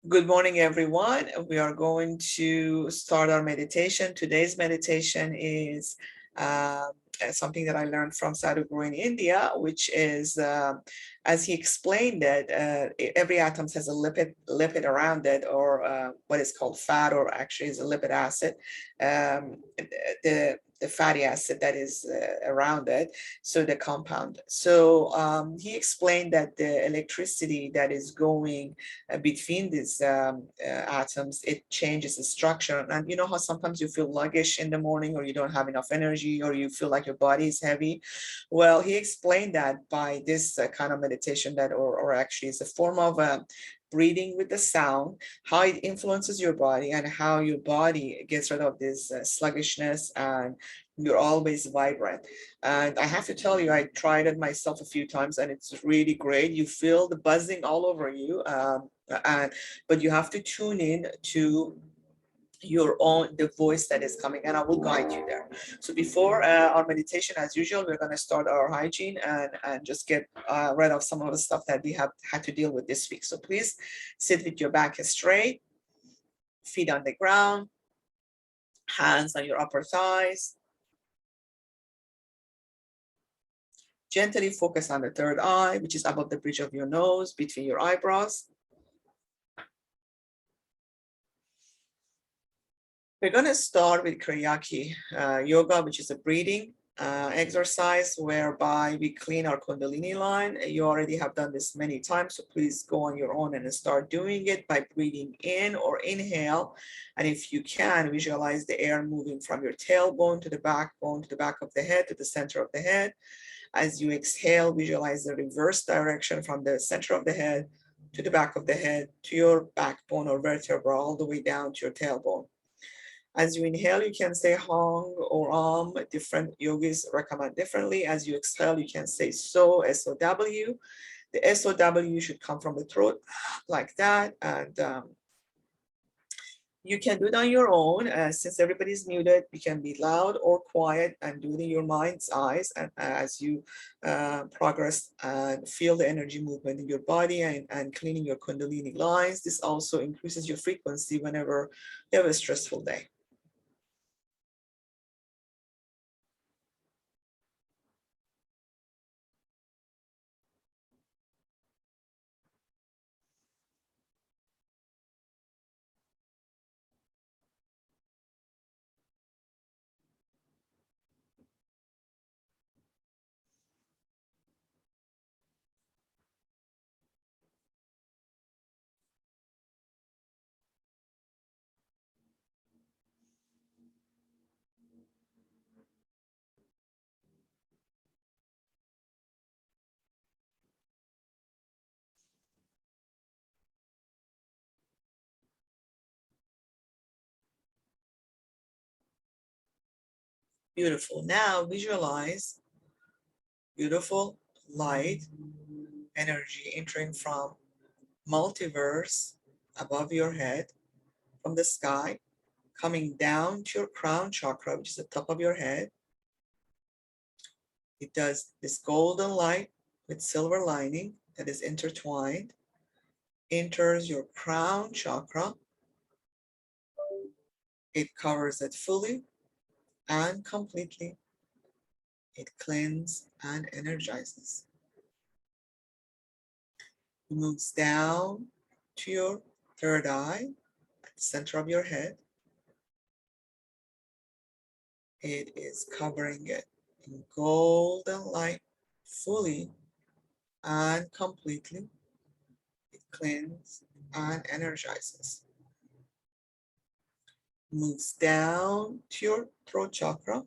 Good morning, everyone. We are going to start our meditation. Today's meditation is something that I learned from Sadhguru in India, which is, as he explained it, every atom has a lipid around it, or what is called fat, or actually is a lipid acid. The fatty acid that is around it, so the compound. So he explained that the electricity that is going between these atoms, it changes the structure. And you know how sometimes you feel sluggish in the morning, or you don't have enough energy, or you feel like your body is heavy? Well, he explained that by this kind of meditation, that or actually it's a form of breathing with the sound, how it influences your body, and how your body gets rid of this sluggishness, and you're always vibrant. And I have to tell you, I tried it myself a few times, and it's really great. You feel the buzzing all over you, but you have to tune in to your own the voice that is coming, and I will guide you there. So before our meditation, as usual, we're going to start our hygiene and just get rid of some of the stuff that we have had to deal with this week. So please sit with your back straight, feet on the ground, hands on your upper thighs. Gently focus on the third eye, which is above the bridge of your nose, between your eyebrows. We're going to start with Karayaki Yoga, which is a breathing exercise whereby we clean our Kundalini line. You already have done this many times, so please go on your own and start doing it by breathing in or inhale. And if you can, visualize the air moving from your tailbone to the backbone, to the back of the head, to the center of the head. As you exhale, visualize the reverse direction from the center of the head to the back of the head, to your backbone or vertebra, all the way down to your tailbone. As you inhale, you can say Hong or different yogis recommend differently. As you exhale, you can say So, S-O-W. The S-O-W should come from the throat like that. And you can do it on your own. Since everybody's muted, you can be loud or quiet and do it in your mind's eyes. And as you progress and feel the energy movement in your body and cleaning your Kundalini lines, this also increases your frequency whenever you have a stressful day. Beautiful. Now visualize beautiful light energy entering from multiverse above your head, from the sky, coming down to your crown chakra, which is the top of your head. It does this golden light with silver lining that is intertwined, enters your crown chakra. It covers it fully and completely. It cleanses and energizes. It moves down to your third eye at the center of your head. It is covering it in golden light fully and completely. It cleanses and energizes. Moves down to your throat chakra.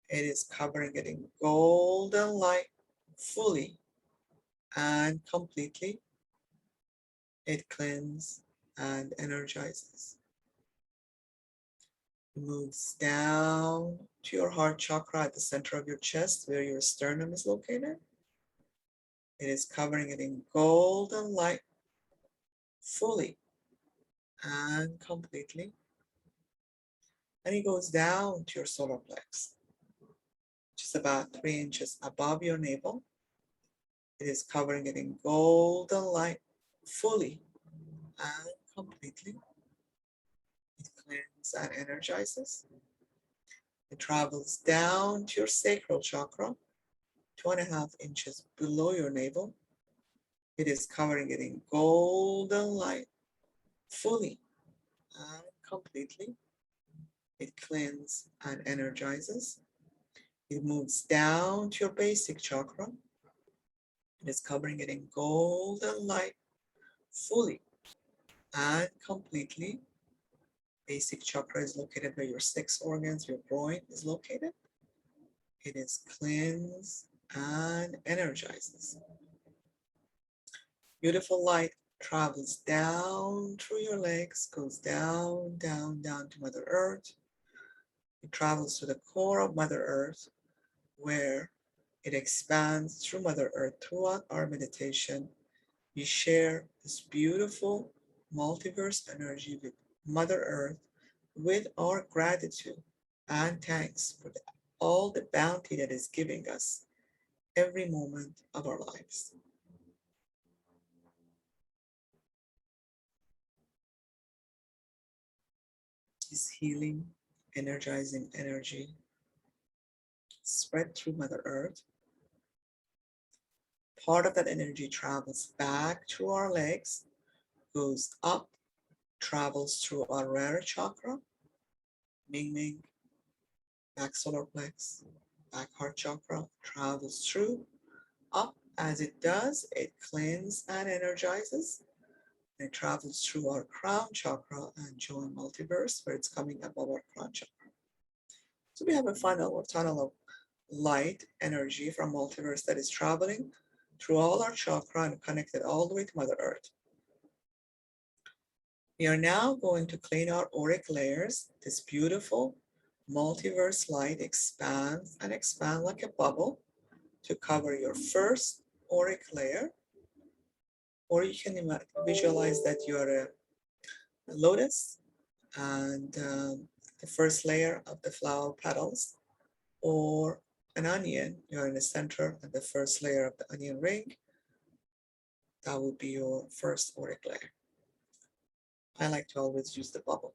It is covering it in golden light fully and completely. It cleanses and energizes. Moves down to your heart chakra at the center of your chest, where your sternum is located. It is covering it in golden light fully and completely. And it goes down to your solar plex, which is about 3 inches above your navel. It is covering it in golden light fully and completely. It cleanses and energizes. It travels down to your sacral chakra, 2.5 inches below your navel. It is covering it in golden light, fully and completely. It cleanses and energizes. It moves down to your basic chakra. It is covering it in golden light, fully and completely. Basic chakra is located where your 6 organs, your groin is located. It is cleansed and energizes. Beautiful light travels down through your legs, goes down, down, down to Mother Earth. It travels to the core of Mother Earth, where it expands through Mother Earth. Throughout our meditation, we share this beautiful multiverse energy with Mother Earth, with our gratitude and thanks for all the bounty that is giving us every moment of our lives. This healing, energizing energy spread through Mother Earth. Part of that energy travels back through our legs, goes up, travels through our rare chakra, Ming Ming, back solar plex, back heart chakra, travels through, up. As it does, it cleanses and energizes. It travels through our crown chakra and join multiverse, where it's coming above our crown chakra. So we have a funnel or tunnel of light energy from multiverse that is traveling through all our chakra and connected all the way to Mother Earth. We are now going to clean our auric layers. This beautiful multiverse light expands and expands like a bubble to cover your first auric layer. Or you can visualize that you are a lotus and the first layer of the flower petals, or an onion, you're in the center and the first layer of the onion ring. That would be your first auric layer. I like to always use the bubble.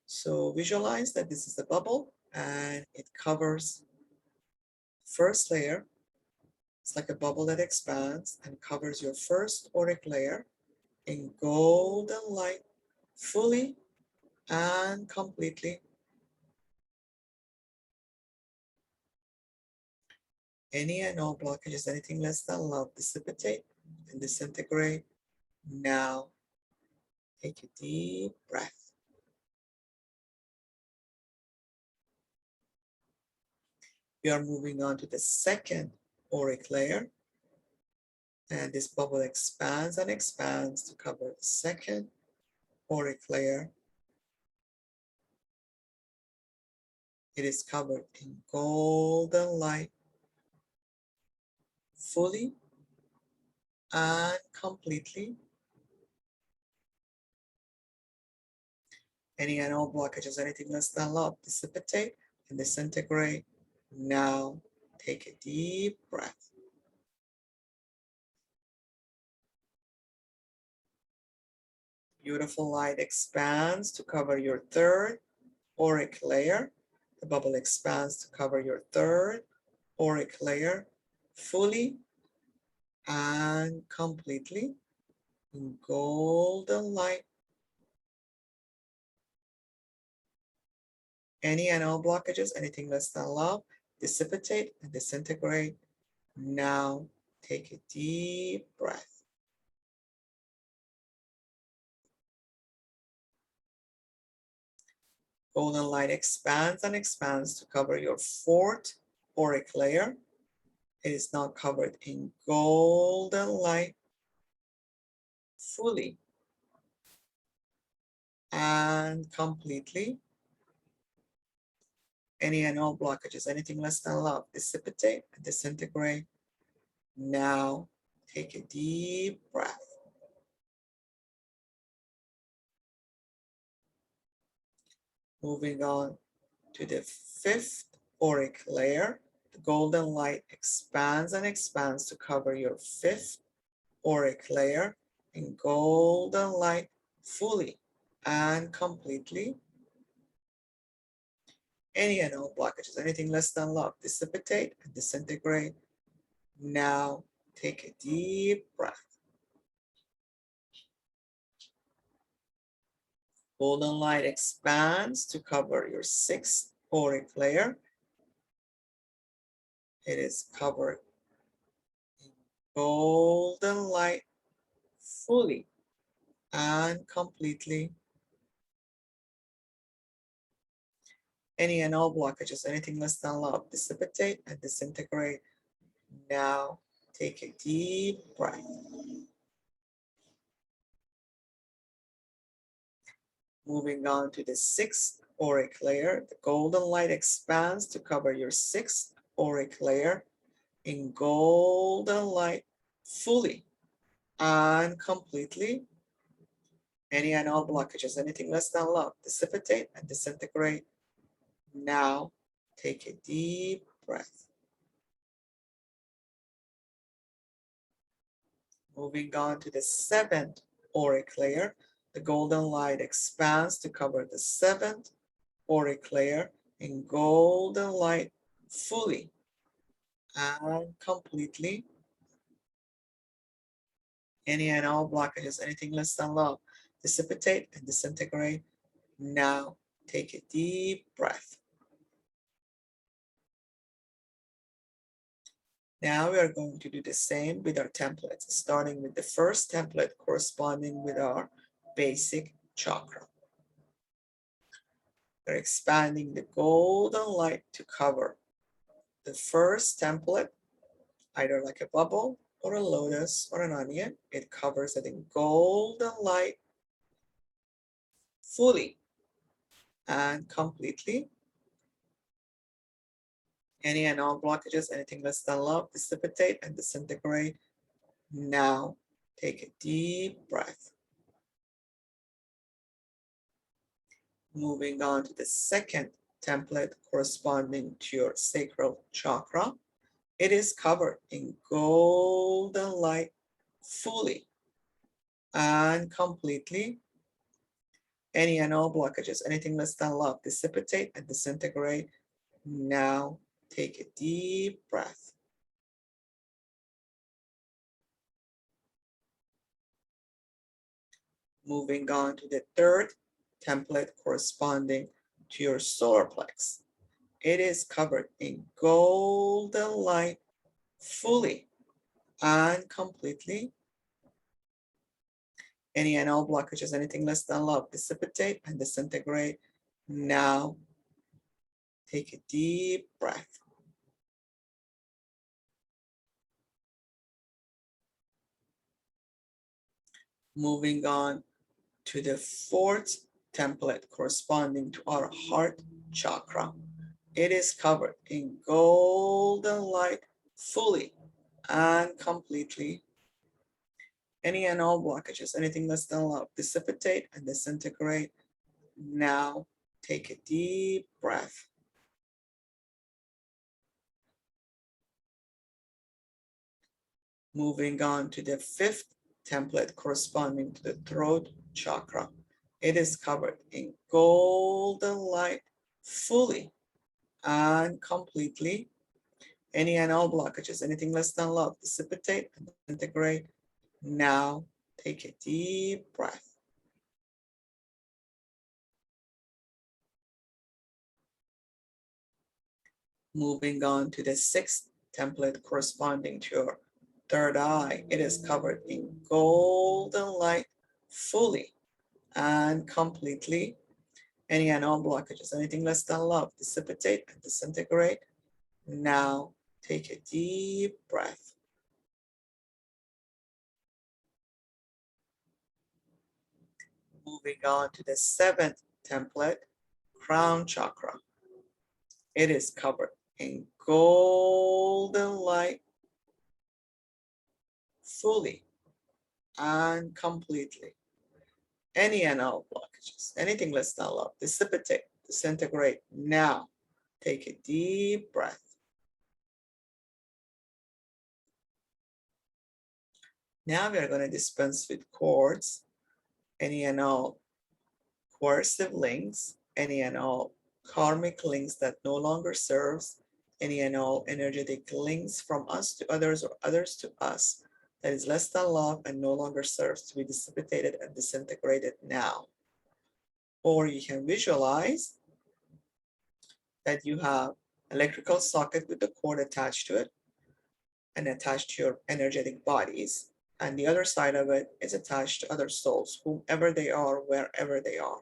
So visualize that this is the bubble and it covers first layer. It's like a bubble that expands and covers your first auric layer in golden light, fully and completely. Any and all blockages, anything less than love, dissipate and disintegrate now. Take a deep breath. We are moving on to the second auric layer. And this bubble expands and expands to cover the second auric layer. It is covered in golden light, fully and completely. Any and all blockages, anything less than love, dissipate and disintegrate. Now take a deep breath. Beautiful light expands to cover your third auric layer. The bubble expands to cover your third auric layer, fully and completely in golden light. Any and all blockages, anything less than love, dissipate and disintegrate. Now take a deep breath. Golden light expands and expands to cover your fourth auric layer. It is now covered in golden light, fully and completely. Any and all blockages, anything less than love, dissipate and disintegrate. Now take a deep breath. Moving on to the fifth auric layer. The golden light expands and expands to cover your fifth auric layer. in golden light fully and completely. Any and all blockages, anything less than love, dissipate and disintegrate. Now take a deep breath. Golden light expands to cover your sixth auric layer. It is covered in golden light fully and completely. Any and all blockages, anything less than love, dissipate and disintegrate. Now take a deep breath. Moving on to the sixth auric layer, the golden light expands to cover your sixth auric layer in golden light fully and completely. Any and all blockages, anything less than love, dissipate and disintegrate. Now take a deep breath. Moving on to the seventh auric layer, the golden light expands to cover the seventh auric layer in golden light fully and completely. Any and all blockages, anything less than love, dissipate and disintegrate. Now take a deep breath. Now we are going to do the same with our templates, starting with the first template corresponding with our basic chakra. We're expanding the golden light to cover the first template, either like a bubble or a lotus or an onion. It covers it in golden light fully and completely. Any and all blockages, anything less than love, dissipate and disintegrate. Now take a deep breath. Moving on to the second template corresponding to your sacral chakra. It is covered in golden light fully and completely. Any and all blockages, anything less than love, dissipate and disintegrate. Now take a deep breath. Moving on to the third template corresponding to your solar plex. It is covered in golden light fully and completely. Any and all blockages, anything less than love, dissipate and disintegrate. Now take a deep breath. Moving on to the fourth template corresponding to our heart chakra. It is covered in golden light fully and completely. Any and all blockages, anything less than love, dissipate and disintegrate. Now take a deep breath. Moving on to the fifth template corresponding to the throat chakra. It is covered in golden light fully and completely. Any and all blockages, anything less than love, dissipate and disintegrate. Now take a deep breath. Moving on to the sixth template corresponding to your third eye. It is covered in golden light fully and completely. Any and all blockages, anything less than love, dissipate and disintegrate. Now take a deep breath. Moving on to the seventh template, crown chakra. It is covered in golden light fully and completely. Any and all blockages, anything less than love, dissipate, disintegrate. Now take a deep breath. Now we are going to dispense with cords, any and all coercive links, any and all karmic links that no longer serves, any and all energetic links from us to others or others to us that is less than love and no longer serves to be dissipated and disintegrated now. Or you can visualize that you have electrical socket with the cord attached to it and attached to your energetic bodies. And the other side of it is attached to other souls, whomever they are, wherever they are.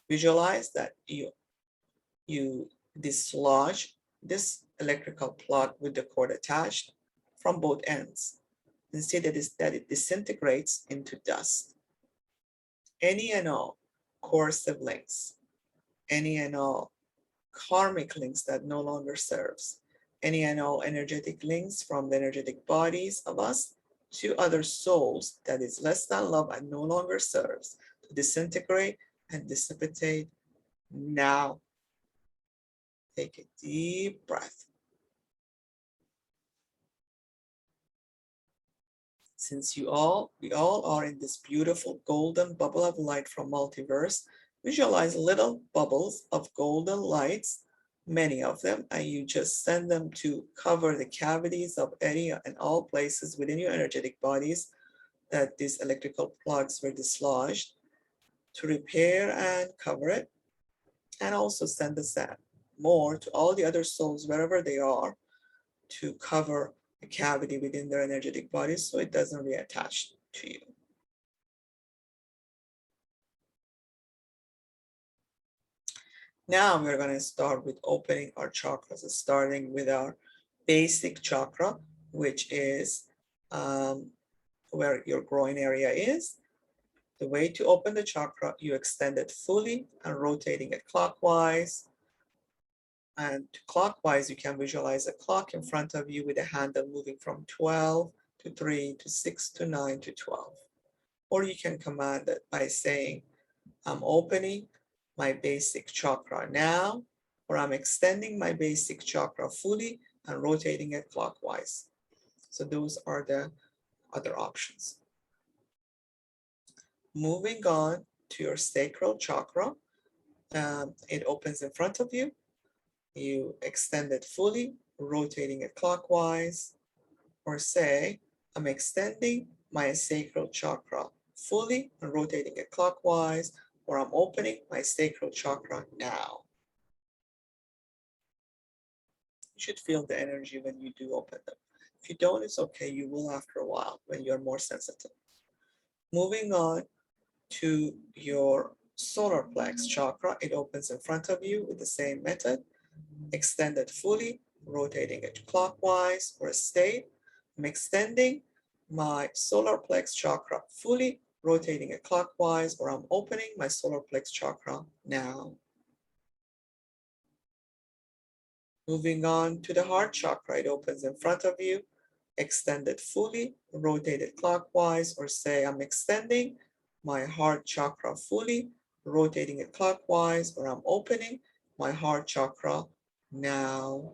Visualize that you dislodge this electrical plug with the cord attached from both ends and see that it disintegrates into dust. Any and all coercive links, any and all karmic links that no longer serves, any and all energetic links from the energetic bodies of us to other souls that is less than love and no longer serves to disintegrate and dissipate now. Take a deep breath. Since we all are in this beautiful golden bubble of light from multiverse, visualize little bubbles of golden lights, many of them, and you just send them to cover the cavities of any and all places within your energetic bodies that these electrical plugs were dislodged, to repair and cover it, and also send the sand more to all the other souls wherever they are to cover a cavity within their energetic bodies so it doesn't reattach to you. Now we're going to start with opening our chakras, starting with our basic chakra, which is where your groin area is. The way to open the chakra, you extend it fully and rotating it clockwise. And clockwise, you can visualize a clock in front of you with a handle moving from 12 to 3 to 6 to 9 to 12. Or you can command it by saying, I'm opening my basic chakra now, or I'm extending my basic chakra fully and rotating it clockwise. So those are the other options. Moving on to your sacral chakra, it opens in front of you. You extend it fully, rotating it clockwise, or say, I'm extending my sacral chakra fully and rotating it clockwise, or I'm opening my sacral chakra now. You should feel the energy when you do open them. If you don't, it's okay. You will after a while when you're more sensitive. Moving on to your solar plex chakra, it opens in front of you with the same method. Extend it fully, rotating it clockwise or stay. I'm extending my solar plex chakra fully, rotating it clockwise, or I'm opening my solar plex chakra now. Moving on to the heart chakra, it opens in front of you. Extend it fully, rotate it clockwise, or say I'm extending my heart chakra fully, rotating it clockwise, or I'm opening my heart chakra now.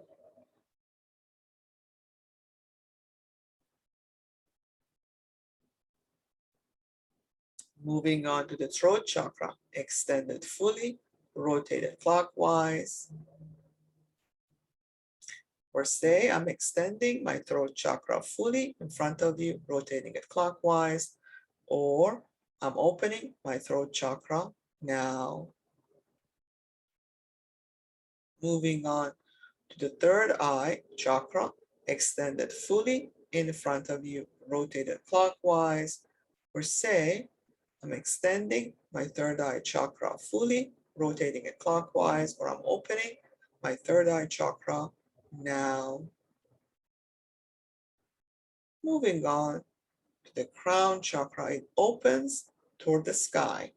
Moving on to the throat chakra, extend it fully, rotate it clockwise, or say I'm extending my throat chakra fully in front of you, rotating it clockwise, or I'm opening my throat chakra now. Moving on to the third eye chakra, extend it fully in front of you, rotate it clockwise, or say I'm extending my third eye chakra fully, rotating it clockwise, or I'm opening my third eye chakra now. Moving on to the crown chakra, it opens toward the sky.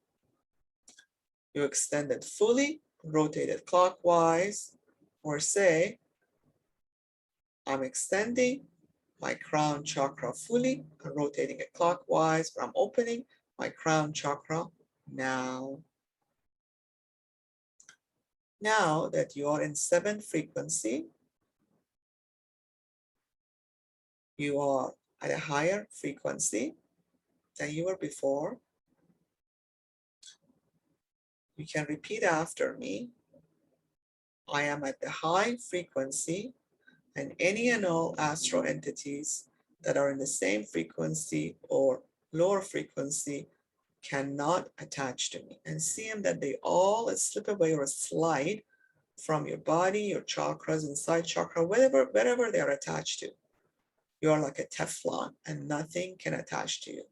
You extend it fully, rotate it clockwise, or say, I'm extending my crown chakra fully and rotating it clockwise, or I'm opening my crown chakra now. Now that you are in 7th frequency, you are at a higher frequency than you were before. You can repeat after me. I am at the high frequency, and any and all astral entities that are in the same frequency or lower frequency cannot attach to me. And see them that they all slip away or slide from your body, your chakras, inside chakra, wherever they are attached to. You are like a Teflon and nothing can attach to you.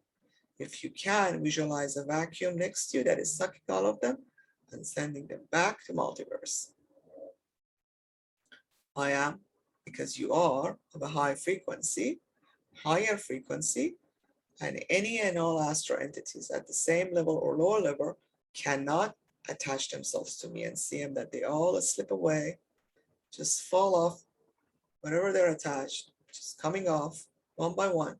If you can, visualize a vacuum next to you that is sucking all of them and sending them back to multiverse. I am, because you are of a high frequency, higher frequency, and any and all astral entities at the same level or lower level cannot attach themselves to me. And see them that they all slip away, just fall off wherever they're attached, just coming off one by one,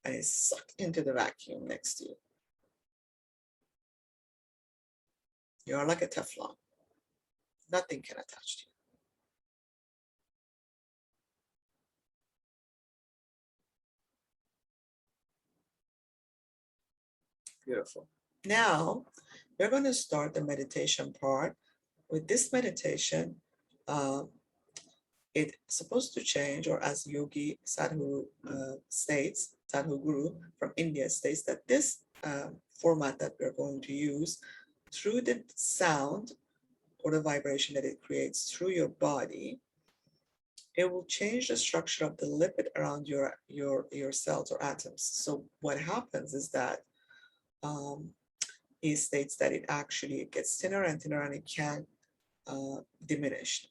and it's sucked into the vacuum next to you. You are like a Teflon. Nothing can attach to you. Beautiful. Now, we're going to start the meditation part. With this meditation, it's supposed to change, or as Yogi Sadhu states, Sadhu Guru from India states that this format that we're going to use, through the sound or the vibration that it creates through your body, it will change the structure of the lipid around your cells or atoms. So what happens is that he states that it actually gets thinner and thinner and it can diminish.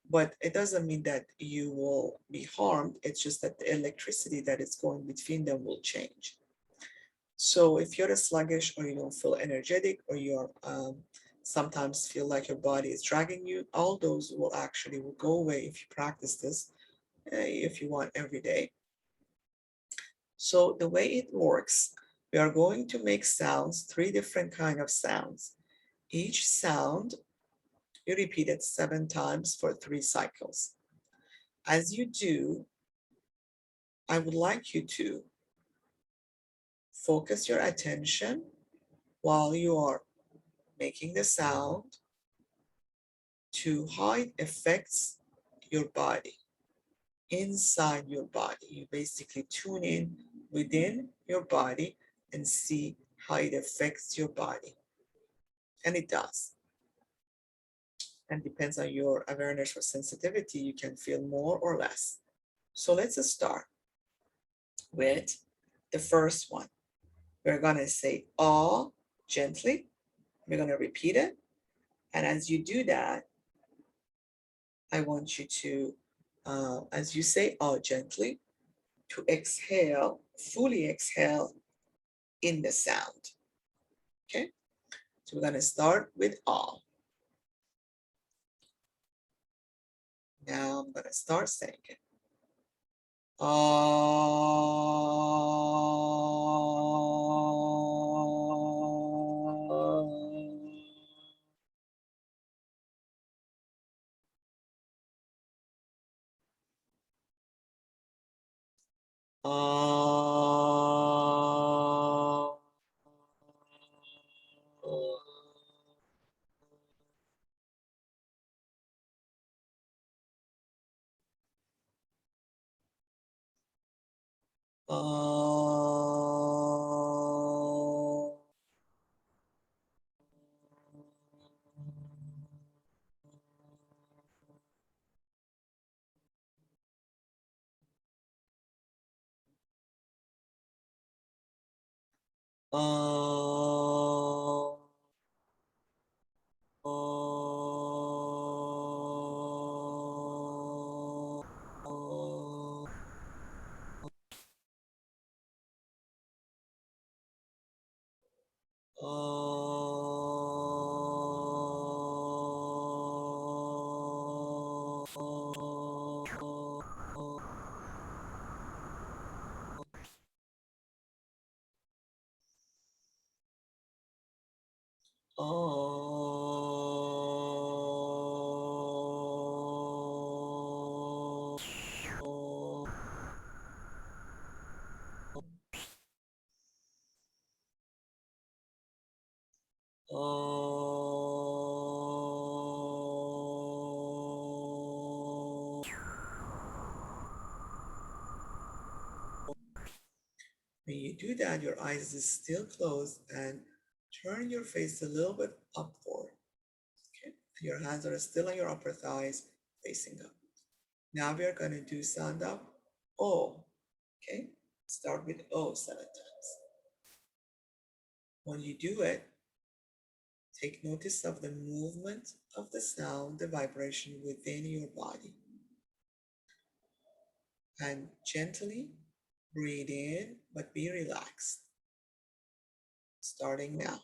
But it doesn't mean that you will be harmed. It's just that the electricity that is going between them will change. So if you're sluggish or you don't feel energetic or you're sometimes feel like your body is dragging you, all those will go away if you practice this, if you want every day. So the way it works, we are going to make sounds, 3 different kind of sounds. Each sound, you repeat it 7 times for 3 cycles. As you do, I would like you to focus your attention while you are making the sound to how it affects your body, inside your body. You basically tune in within your body and see how it affects your body. And it does. And depends on your awareness or sensitivity, you can feel more or less. So let's start with the first one. We're gonna say "ah" gently. We're gonna repeat it. And as you do that, I want you to, as you say "ah" gently, to exhale, fully exhale in the sound. Okay? So we're gonna start with "ah." Now I'm gonna start saying it. When you do that, your eyes is still closed and turn your face a little bit upward. Okay, your hands are still on your upper thighs, facing up. Now we are going to do sound up O. Okay, start with O 7 times. When you do it, take notice of the movement of the sound, the vibration within your body. And gently breathe in, but be relaxed. Starting now.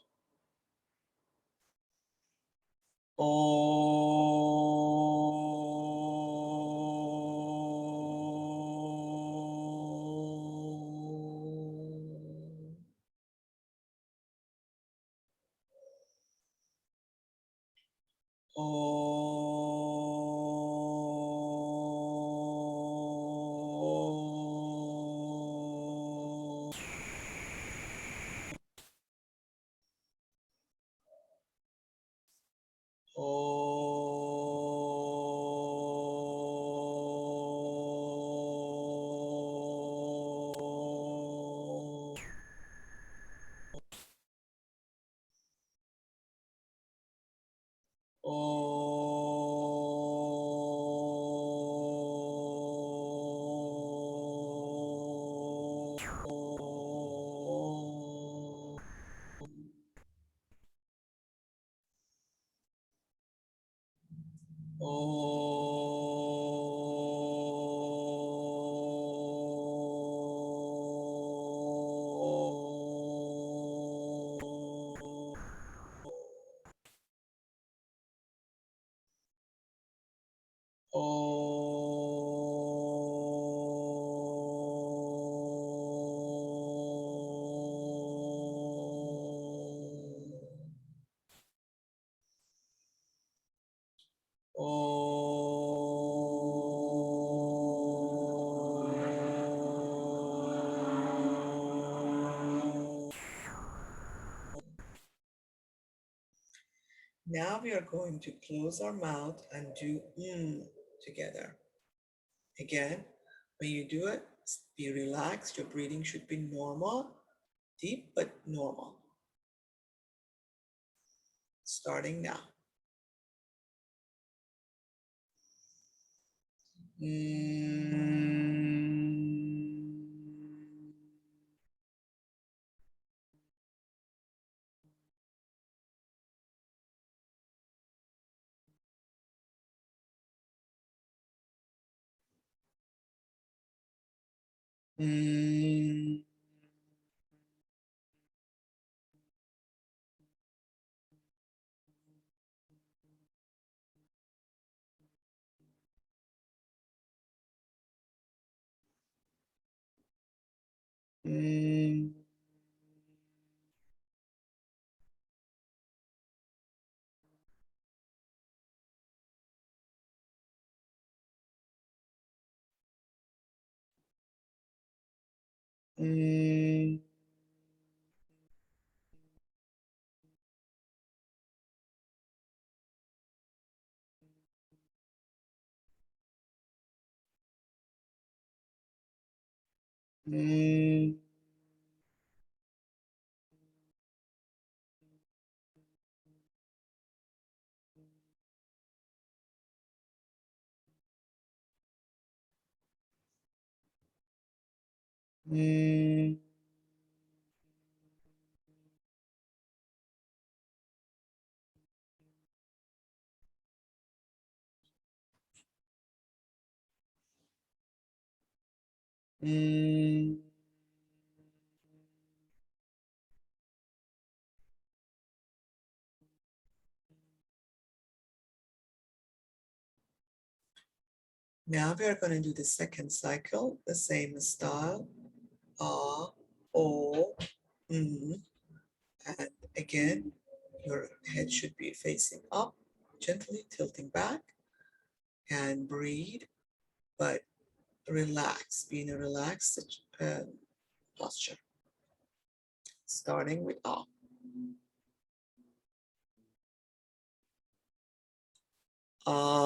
Now we are going to close our mouth and do together. Again, when you do it, be relaxed. Your breathing should be normal, deep but normal. Starting now. Now we are going to do the second cycle, the same style. Ah, O, and again, your head should be facing up, gently tilting back, and breathe, but relax, be in a relaxed posture. Starting with ah. Um,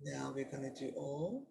now we're gonna do O.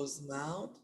Close mouth.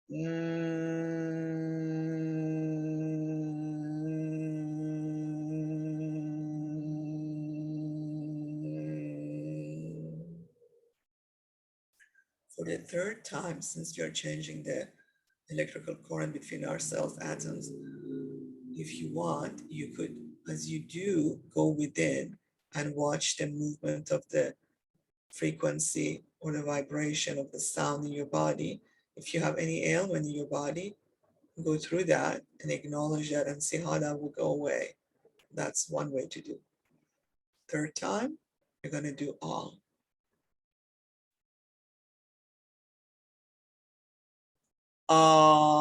For the third time, since you're changing the electrical current between our cells atoms, if you want, you could, as you do, go within and watch the movement of the frequency or the vibration of the sound in your body. If you have any ailment in your body, go through that and acknowledge that and see how that will go away. That's one way to do. Third time, you're going to do all. Ah.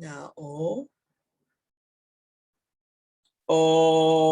Now, O. O.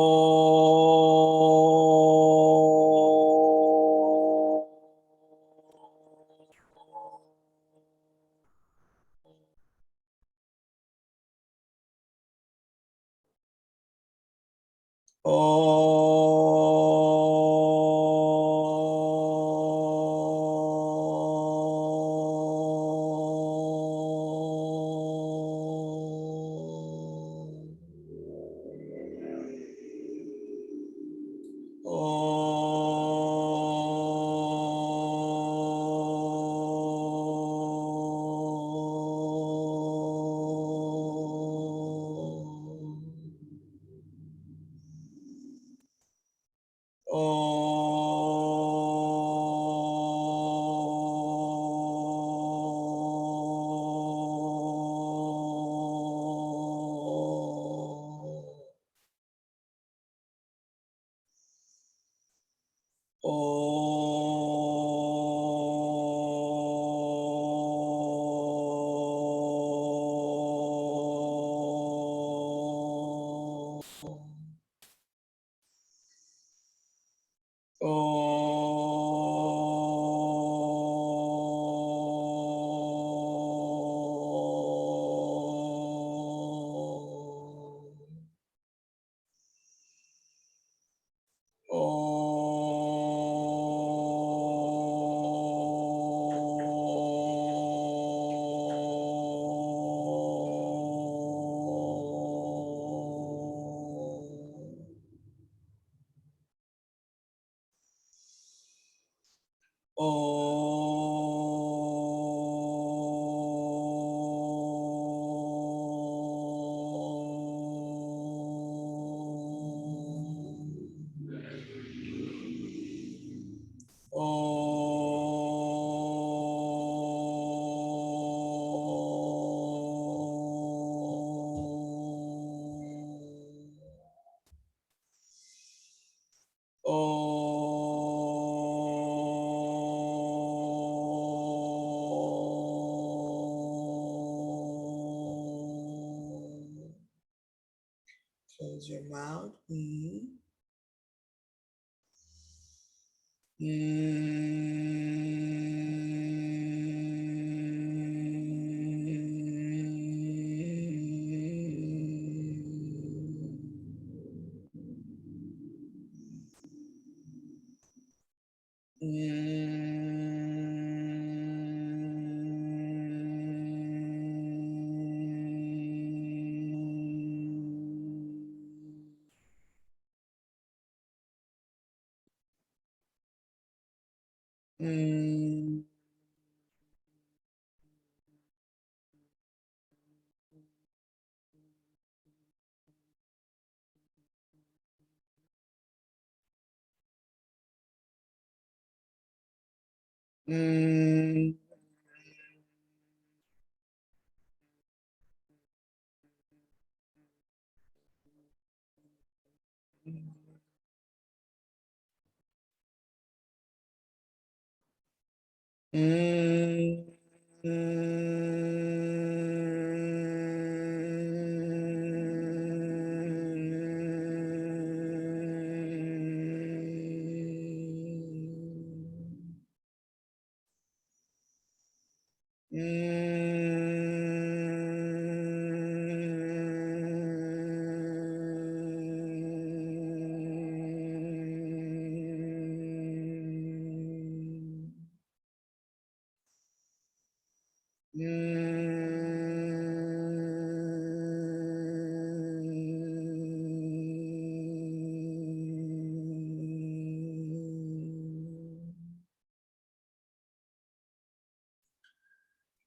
Close your mouth.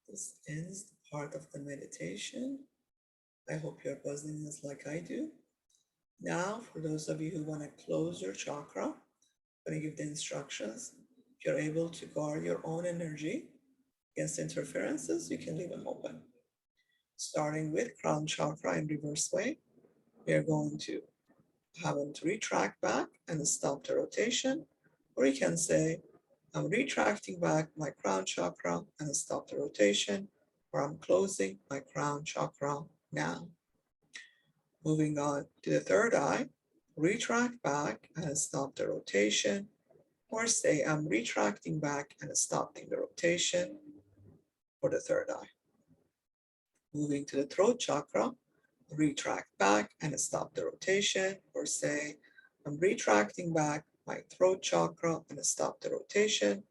This ends the part of the meditation. I hope you're buzzing as like I do. Now, for those of you who want to close your chakra, I'm going to give the instructions. If you're able to guard your own energy against interferences, you can leave them open. Starting with crown chakra in reverse way, we are going to have them to retract back and stop the rotation, or you can say, I'm retracting back my crown chakra and stop the rotation, or I'm closing my crown chakra now. Moving on to the third eye, retract back and stop the rotation, or say I'm retracting back and stopping the rotation for the third eye. Moving to the throat chakra, retract back and stop the rotation, or say I'm retracting back my throat chakra and stop the rotation,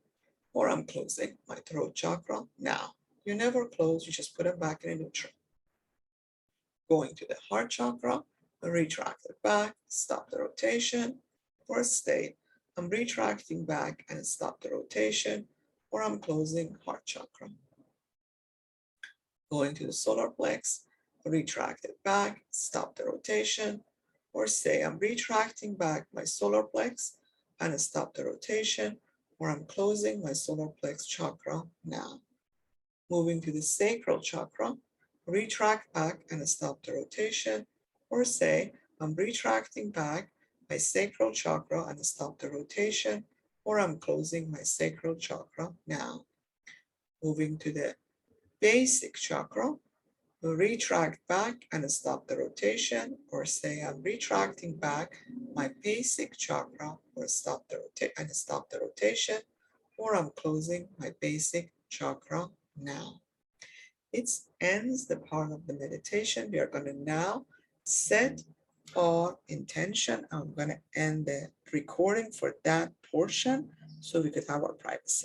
or I'm closing my throat chakra now. You never close, you just put them back in a neutral. Going to the heart chakra, retract it back, stop the rotation, or stay. I'm retracting back and stop the rotation, or I'm closing heart chakra. Going to the solar plex, retract it back, stop the rotation, or say I'm retracting back my solar plex and stop the rotation, or I'm closing my solar plex chakra now. Moving to the sacral chakra, retract back and stop the rotation, or say I'm retracting back my sacral chakra and stop the rotation, or I'm closing my sacral chakra now. Moving to the basic chakra, retract back and stop the rotation, or say I'm retracting back my basic chakra or stop the rotation, or I'm closing my basic chakra now. It ends the part of the meditation. We are going to now set our intention. I'm going to end the recording for that portion so we could have our privacy.